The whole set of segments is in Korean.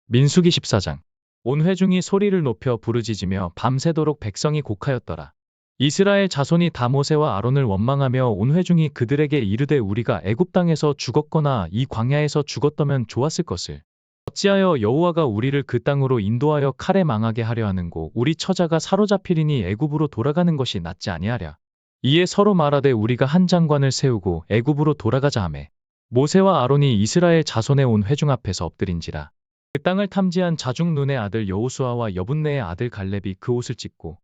민수기 14장. 온 회중이 소리를 높여 부르짖으며 밤새도록 백성이 곡하였더라. 이스라엘 자손이 다 모세와 아론을 원망하며 온 회중이 그들에게 이르되 우리가 애굽 땅에서 죽었거나 이 광야에서 죽었더면 좋았을 것을. 어찌하여 여호와가 우리를 그 땅으로 인도하여 칼에 망하게 하려 하는고 우리 처자가 사로잡히리니 애굽으로 돌아가는 것이 낫지 아니하랴. 이에 서로 말하되 우리가 한 장관을 세우고 애굽으로 돌아가자 하매 모세와 아론이 이스라엘 자손의 온 회중 앞에서 엎드린지라. 그 땅을 탐지한 자중 눈의 아들 여호수아와 여분네의 아들 갈렙이 그 옷을 찢고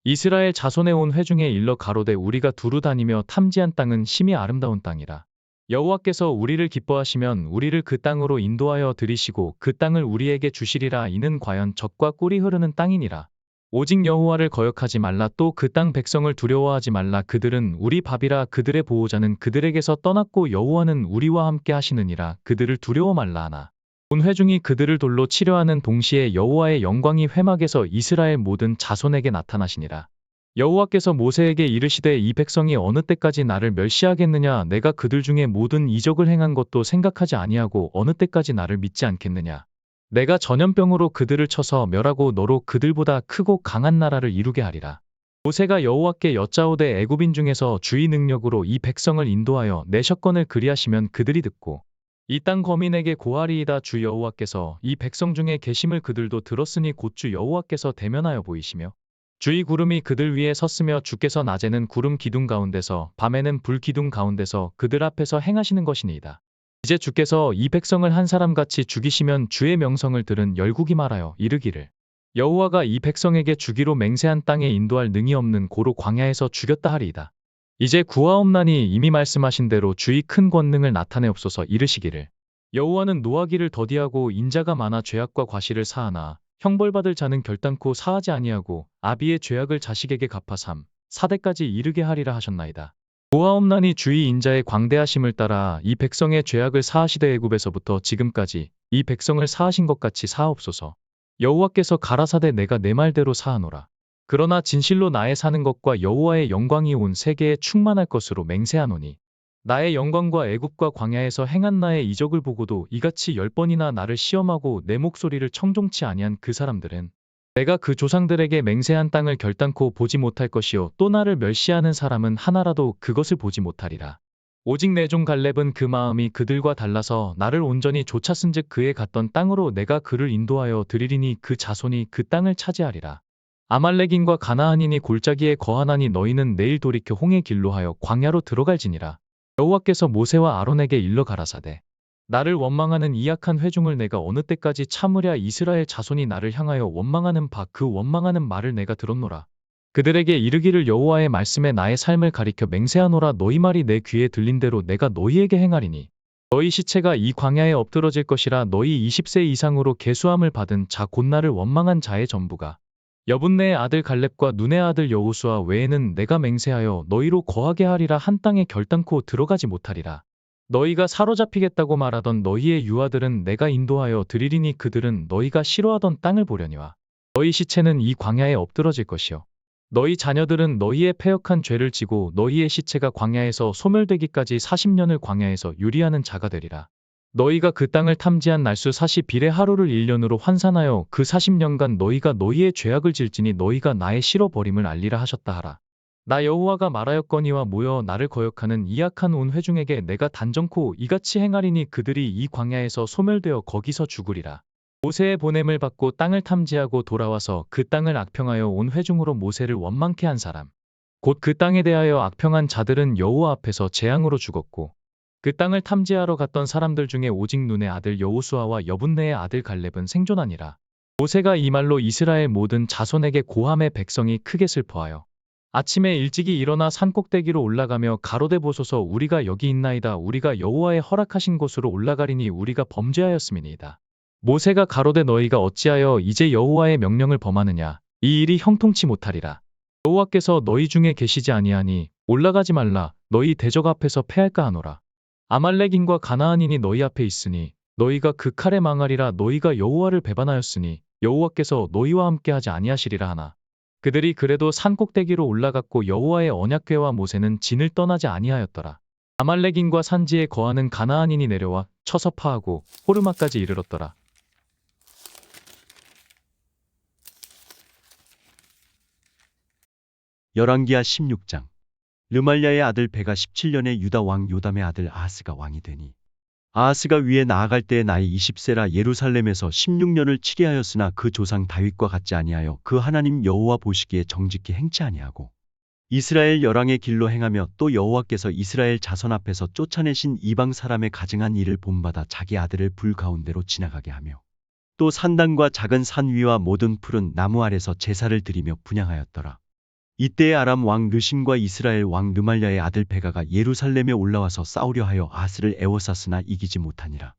이스라엘 자손의 온 회중에 일러 가로되 우리가 두루 다니며 탐지한 땅은 심히 아름다운 땅이라. 여호와께서 우리를 기뻐하시면 우리를 그 땅으로 인도하여 들이시고 그 땅을 우리에게 주시리라. 이는 과연 젖과 꿀이 흐르는 땅이니라. 오직 여호와를 거역하지 말라. 또 그 땅 백성을 두려워하지 말라. 그들은 우리 밥이라. 그들의 보호자는 그들에게서 떠났고 여호와는 우리와 함께 하시느니라. 그들을 두려워 말라 하나. 온 회중이 그들을 돌로 치려하는 동시에 여호와의 영광이 회막에서 이스라엘 모든 자손에게 나타나시니라. 여호와께서 모세에게 이르시되 이 백성이 어느 때까지 나를 멸시하겠느냐. 내가 그들 중에 모든 이적을 행한 것도 생각하지 아니하고 어느 때까지 나를 믿지 않겠느냐. 내가 전염병으로 그들을 쳐서 멸하고 너로 그들보다 크고 강한 나라를 이루게 하리라. 모세가 여호와께 여짜오되 애굽인 중에서 주의 능력으로 이 백성을 인도하여 내셨건을 그리하시면 그들이 듣고 이 땅 거민에게 고하리이다. 주 여호와께서 이 백성 중에 계심을 그들도 들었으니 곧 주 여호와께서 대면하여 보이시며 주의 구름이 그들 위에 섰으며 주께서 낮에는 구름 기둥 가운데서 밤에는 불 기둥 가운데서 그들 앞에서 행하시는 것이니이다. 이제 주께서 이 백성을 한 사람같이 죽이시면 주의 명성을 들은 열국이 말하여 이르기를 여호와가 이 백성에게 주기로 맹세한 땅에 인도할 능이 없는 고로 광야에서 죽였다 하리이다. 이제 구하옵나니 이미 말씀하신 대로 주의 큰 권능을 나타내옵소서. 이르시기를 여호와는 노하기를 더디하고 인자가 많아 죄악과 과실을 사하나 형벌받을 자는 결단코 사하지 아니하고 아비의 죄악을 자식에게 갚아 4대까지 이르게 하리라 하셨나이다. 보아옵나니 주의 인자의 광대하심을 따라 이 백성의 죄악을 사하시되 애굽에서부터 지금까지 이 백성을 사하신 것 같이 사하옵소서. 여호와께서 가라사대 내가 내 말대로 사하노라. 그러나 진실로 나의 사는 것과 여호와의 영광이 온 세계에 충만할 것으로 맹세하노니 나의 영광과 애굽과 광야에서 행한 나의 이적을 보고도 이같이 10번이나 나를 시험하고 내 목소리를 청종치 아니한 그 사람들은 내가 그 조상들에게 맹세한 땅을 결단코 보지 못할 것이요 또 나를 멸시하는 사람은 하나라도 그것을 보지 못하리라. 오직 내 종 갈렙은 그 마음이 그들과 달라서 나를 온전히 쫓았은즉 그에 갔던 땅으로 내가 그를 인도하여 드리리니 그 자손이 그 땅을 차지하리라. 아말렉인과 가나안인이 골짜기에 거하나니 너희는 내일 돌이켜 홍해 길로 하여 광야로 들어갈지니라. 여호와께서 모세와 아론에게 일러 가라사대 나를 원망하는 이 악한 회중을 내가 어느 때까지 참으랴. 이스라엘 자손이 나를 향하여 원망하는 바 그 원망하는 말을 내가 들었노라. 그들에게 이르기를 여호와의 말씀에 나의 삶을 가리켜 맹세하노라. 너희 말이 내 귀에 들린 대로 내가 너희에게 행하리니 너희 시체가 이 광야에 엎드러질 것이라. 너희 20세 이상으로 계수함을 받은 자 곧 나를 원망한 자의 전부가 여분네의 아들 갈렙과 눈의 아들 여호수아 외에는 내가 맹세하여 너희로 거하게 하리라. 한 땅에 결단코 들어가지 못하리라. 너희가 사로잡히겠다고 말하던 너희의 유아들은 내가 인도하여 드리리니 그들은 너희가 싫어하던 땅을 보려니와 너희 시체는 이 광야에 엎드러질 것이요 너희 자녀들은 너희의 패역한 죄를 지고 너희의 시체가 광야에서 소멸되기까지 40년을 광야에서 유리하는 자가 되리라. 너희가 그 땅을 탐지한 날수 40일의 하루를 1년으로 환산하여 그 40년간 너희가 너희의 죄악을 질지니 너희가 나의 싫어버림을 알리라 하셨다 하라. 나 여호와가 말하였거니와 모여 나를 거역하는 이 악한 온 회중에게 내가 단정코 이같이 행하리니 그들이 이 광야에서 소멸되어 거기서 죽으리라. 모세의 보냄을 받고 땅을 탐지하고 돌아와서 그 땅을 악평하여 온 회중으로 모세를 원망케 한 사람 곧 그 땅에 대하여 악평한 자들은 여호와 앞에서 재앙으로 죽었고 그 땅을 탐지하러 갔던 사람들 중에 오직 눈의 아들 여호수아와 여분네의 아들 갈렙은 생존하니라. 모세가 이 말로 이스라엘 모든 자손에게 고함에 백성이 크게 슬퍼하여 아침에 일찍이 일어나 산꼭대기로 올라가며 가로되 보소서 우리가 여기 있나이다. 우리가 여호와의 허락하신 곳으로 올라가리니 우리가 범죄하였음이니이다. 모세가 가로되 너희가 어찌하여 이제 여호와의 명령을 범하느냐. 이 일이 형통치 못하리라. 여호와께서 너희 중에 계시지 아니하니 올라가지 말라. 너희 대적 앞에서 패할까 하노라. 아말렉인과 가나안인이 너희 앞에 있으니 너희가 그 칼에 망하리라. 너희가 여호와를 배반하였으니 여호와께서 너희와 함께하지 아니하시리라 하나. 그들이 그래도 산꼭대기로 올라갔고 여호와의 언약궤와 모세는 진을 떠나지 아니하였더라. 아말렉인과 산지에 거하는 가나안인이 내려와 쳐서 파하고 호르마까지 이르렀더라. 열왕기하 16장. 르말랴의 아들 베가 17년에 유다 왕 요담의 아들 아하스가 왕이 되니 아하스가 위에 나아갈 때의 나이 20세라 예루살렘에서 16년을 치리하였으나 그 조상 다윗과 같지 아니하여 그 하나님 여호와 보시기에 정직히 행치 아니하고 이스라엘 열왕의 길로 행하며 또 여호와께서 이스라엘 자손 앞에서 쫓아내신 이방 사람의 가증한 일을 본받아 자기 아들을 불 가운데로 지나가게 하며 또 산당과 작은 산 위와 모든 푸른 나무 아래서 제사를 드리며 분향하였더라. 이때에 아람 왕 르신과 이스라엘 왕 르말랴의 아들 베가가 예루살렘에 올라와서 싸우려 하여 아하스를 에워쌌으나 이기지 못하니라.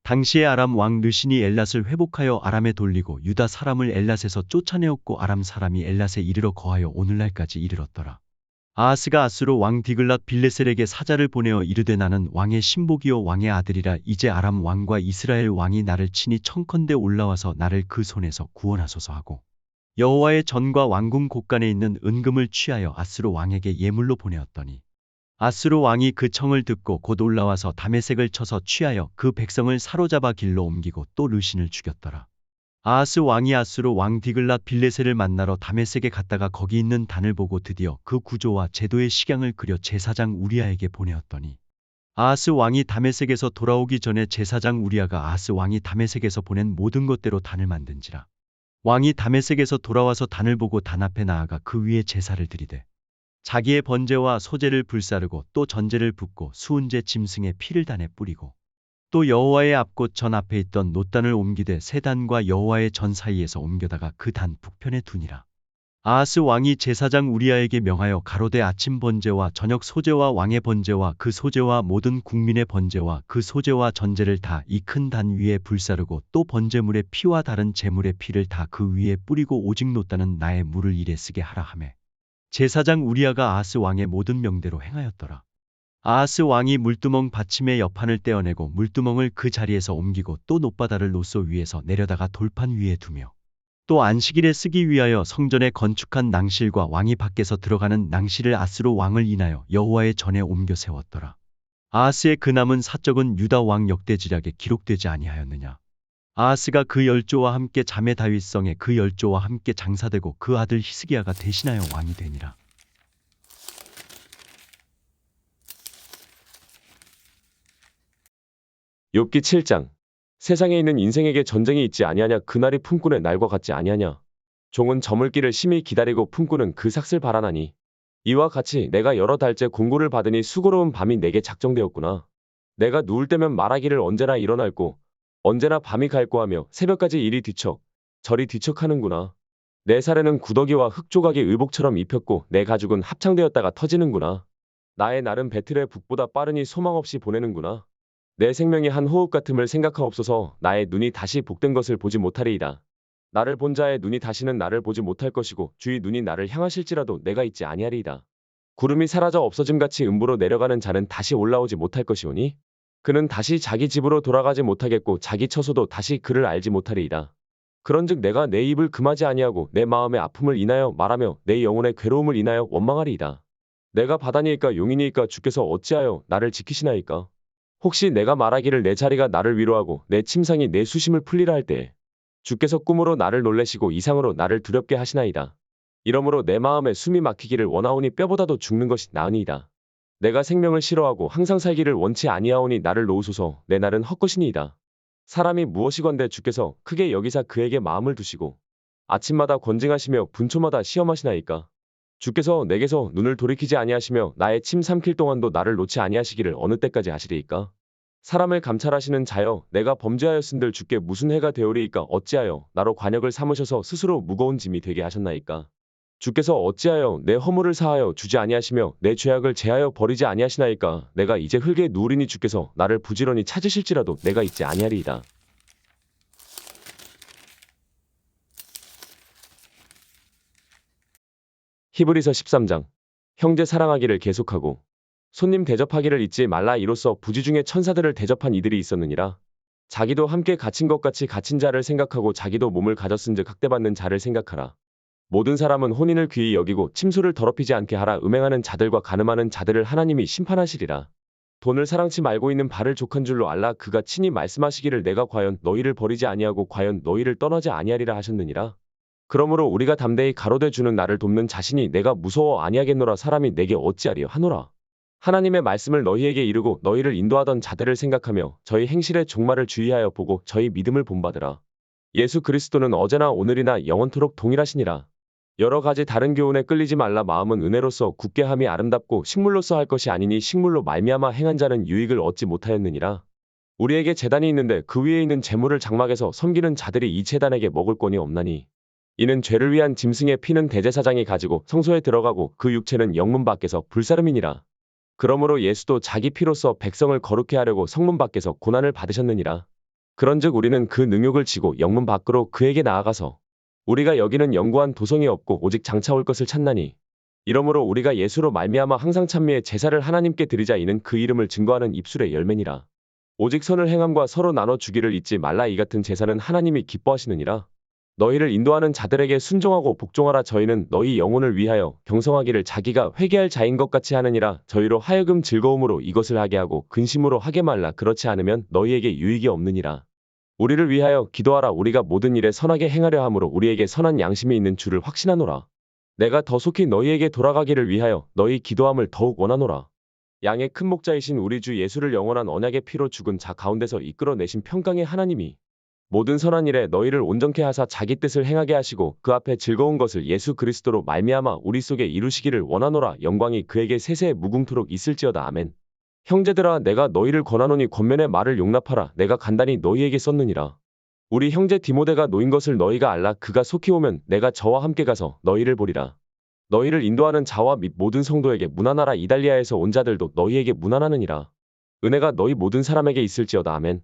당시에 아람 왕 르신이 엘랏을 회복하여 아람에 돌리고 유다 사람을 엘랏에서 쫓아내었고 아람 사람이 엘랏에 이르러 거하여 오늘날까지 이르렀더라. 아하스가 아수르 왕 디글랏 빌레셀에게 사자를 보내어 이르되 나는 왕의 신복이요 왕의 아들이라. 이제 아람 왕과 이스라엘 왕이 나를 친히 청컨대 올라와서 나를 그 손에서 구원하소서 하고 여호와의 전과 왕궁 곳간에 있는 은금을 취하여 아수르 왕에게 예물로 보내었더니 아수르 왕이 그 청을 듣고 곧 올라와서 다메섹을 쳐서 취하여 그 백성을 사로잡아 길로 옮기고 또 르신을 죽였더라. 아하스 왕이 아수르 왕 디글랏 빌레셀을 만나러 다메섹에 갔다가 거기 있는 단을 보고 드디어 그 구조와 제도의 식양을 그려 제사장 우리아에게 보내었더니 아하스 왕이 다메섹에서 돌아오기 전에 제사장 우리아가 아하스 왕이 다메섹에서 보낸 모든 것대로 단을 만든지라. 왕이 다메섹에서 돌아와서 단을 보고 단 앞에 나아가 그 위에 제사를 드리되 자기의 번제와 소제를 불사르고 또 전제를 붓고 수은제 짐승의 피를 단에 뿌리고 또 여호와의 앞곳 전 앞에 있던 놋단을 옮기되 새 단과 여호와의 전 사이에서 옮겨다가 그 단 북편에 두니라. 아하스 왕이 제사장 우리아에게 명하여 가로되 아침 번제와 저녁 소제와 왕의 번제와 그 소제와 모든 국민의 번제와 그 소제와 전제를 다 이 큰 단 위에 불사르고 또 번제물의 피와 다른 제물의 피를 다 그 위에 뿌리고 오직 놋단은 나의 물을 일에 쓰게 하라 하매 제사장 우리아가 아하스 왕의 모든 명대로 행하였더라. 아하스 왕이 물두멍 받침의 여판을 떼어내고 물두멍을 그 자리에서 옮기고 또 놋바다를 놋소 위에서 내려다가 돌판 위에 두며 또 안식일에 쓰기 위하여 성전에 건축한 낭실과 왕이 밖에서 들어가는 낭실을 아수르 왕을 인하여 여호와의 전에 옮겨 세웠더라. 아하스의 그 남은 사적은 유다 왕 역대지략에 기록되지 아니하였느냐. 아하스가 그 열조와 함께 자매 다윗성에 그 열조와 함께 장사되고 그 아들 히스기야가 대신하여 왕이 되니라. 욥기 7장. 세상에 있는 인생에게 전쟁이 있지 아니하냐. 그날이 품꾼의 날과 같지 아니하냐. 종은 저물기를 심히 기다리고 품꾼은 그 삭슬 바라나니 이와 같이 내가 여러 달째 공고를 받으니 수고로운 밤이 내게 작정되었구나. 내가 누울 때면 말하기를 언제나 일어날고 언제나 밤이 갈고 하며 새벽까지 이리 뒤척 저리 뒤척하는구나. 내 사례는 구더기와 흙조각이 의복처럼 입혔고 내 가죽은 합창되었다가 터지는구나. 나의 날은 배틀의 북보다 빠르니 소망 없이 보내는구나. 내 생명이 한 호흡 같음을 생각하옵소서. 나의 눈이 다시 복된 것을 보지 못하리이다. 나를 본 자의 눈이 다시는 나를 보지 못할 것이고 주의 눈이 나를 향하실지라도 내가 있지 아니하리이다. 구름이 사라져 없어짐같이 음부로 내려가는 자는 다시 올라오지 못할 것이오니 그는 다시 자기 집으로 돌아가지 못하겠고 자기 처소도 다시 그를 알지 못하리이다. 그런즉 내가 내 입을 금하지 아니하고 내 마음의 아픔을 인하여 말하며 내 영혼의 괴로움을 인하여 원망하리이다. 내가 바다니일까 용이니일까 주께서 어찌하여 나를 지키시나이까. 혹시 내가 말하기를 내 자리가 나를 위로하고 내 침상이 내 수심을 풀리라 할 때에 주께서 꿈으로 나를 놀래시고 이상으로 나를 두렵게 하시나이다. 이러므로 내 마음에 숨이 막히기를 원하오니 뼈보다도 죽는 것이 나으니이다. 내가 생명을 싫어하고 항상 살기를 원치 아니하오니 나를 놓으소서. 내 날은 헛것이니이다. 사람이 무엇이건대 주께서 크게 여기사 그에게 마음을 두시고 아침마다 권징하시며 분초마다 시험하시나이까. 주께서 내게서 눈을 돌이키지 아니하시며 나의 침 삼킬 동안도 나를 놓지 아니하시기를 어느 때까지 하시리이까. 사람을 감찰하시는 자여 내가 범죄하였은들 주께 무슨 해가 되오리이까. 어찌하여 나로 관역을 삼으셔서 스스로 무거운 짐이 되게 하셨나이까. 주께서 어찌하여 내 허물을 사하여 주지 아니하시며 내 죄악을 제하여 버리지 아니하시나이까. 내가 이제 흙에 누우리니 주께서 나를 부지런히 찾으실지라도 내가 있지 아니하리이다. 히브리서 13장. 형제 사랑하기를 계속하고 손님 대접하기를 잊지 말라. 이로써 부지 중에 천사들을 대접한 이들이 있었느니라. 자기도 함께 갇힌 것 같이 갇힌 자를 생각하고 자기도 몸을 가졌은즉 학대받는 자를 생각하라. 모든 사람은 혼인을 귀히 여기고 침소를 더럽히지 않게 하라. 음행하는 자들과 간음하는 자들을 하나님이 심판하시리라. 돈을 사랑치 말고 있는 바를 족한 줄로 알라. 그가 친히 말씀하시기를 내가 과연 너희를 버리지 아니하고 과연 너희를 떠나지 아니하리라 하셨느니라. 그러므로 우리가 담대히 가로되 주는 나를 돕는 자신이 내가 무서워 아니하겠노라. 사람이 내게 어찌하리요 하노라. 하나님의 말씀을 너희에게 이르고 너희를 인도하던 자들을 생각하며 저희 행실의 종말을 주의하여 보고 저희 믿음을 본받으라. 예수 그리스도는 어제나 오늘이나 영원토록 동일하시니라. 여러 가지 다른 교훈에 끌리지 말라. 마음은 은혜로서 굳게 함이 아름답고 식물로서 할 것이 아니니 식물로 말미암아 행한 자는 유익을 얻지 못하였느니라. 우리에게 제단이 있는데 그 위에 있는 제물을 장막에서 섬기는 자들이 이 제단에게 먹을 권이 없나니 이는 죄를 위한 짐승의 피는 대제사장이 가지고 성소에 들어가고 그 육체는 영문 밖에서 불사름이니라. 그러므로 예수도 자기 피로써 백성을 거룩해 하려고 성문 밖에서 고난을 받으셨느니라. 그런즉 우리는 그 능욕을 지고 영문 밖으로 그에게 나아가서 우리가 여기는 영구한 도성이 없고 오직 장차 올 것을 찾나니 이러므로 우리가 예수로 말미암아 항상 찬미의 제사를 하나님께 드리자. 이는 그 이름을 증거하는 입술의 열매니라. 오직 선을 행함과 서로 나눠 주기를 잊지 말라. 이 같은 제사는 하나님이 기뻐하시느니라. 너희를 인도하는 자들에게 순종하고 복종하라. 저희는 너희 영혼을 위하여 경성하기를 자기가 회개할 자인 것 같이 하느니라. 저희로 하여금 즐거움으로 이것을 하게 하고 근심으로 하게 말라. 그렇지 않으면 너희에게 유익이 없느니라. 우리를 위하여 기도하라. 우리가 모든 일에 선하게 행하려 함으로 우리에게 선한 양심이 있는 줄을 확신하노라. 내가 더 속히 너희에게 돌아가기를 위하여 너희 기도함을 더욱 원하노라. 양의 큰 목자이신 우리 주 예수를 영원한 언약의 피로 죽은 자 가운데서 이끌어내신 평강의 하나님이 모든 선한 일에 너희를 온전케 하사 자기 뜻을 행하게 하시고 그 앞에 즐거운 것을 예수 그리스도로 말미암아 우리 속에 이루시기를 원하노라. 영광이 그에게 세세 무궁토록 있을지어다. 아멘. 형제들아, 내가 너희를 권하노니 권면의 말을 용납하라. 내가 간단히 너희에게 썼느니라. 우리 형제 디모데가 노인 것을 너희가 알라. 그가 속히 오면 내가 저와 함께 가서 너희를 보리라. 너희를 인도하는 자와 및 모든 성도에게 문안하라. 이달리아에서 온 자들도 너희에게 문안하느니라. 은혜가 너희 모든 사람에게 있을지어다. 아멘.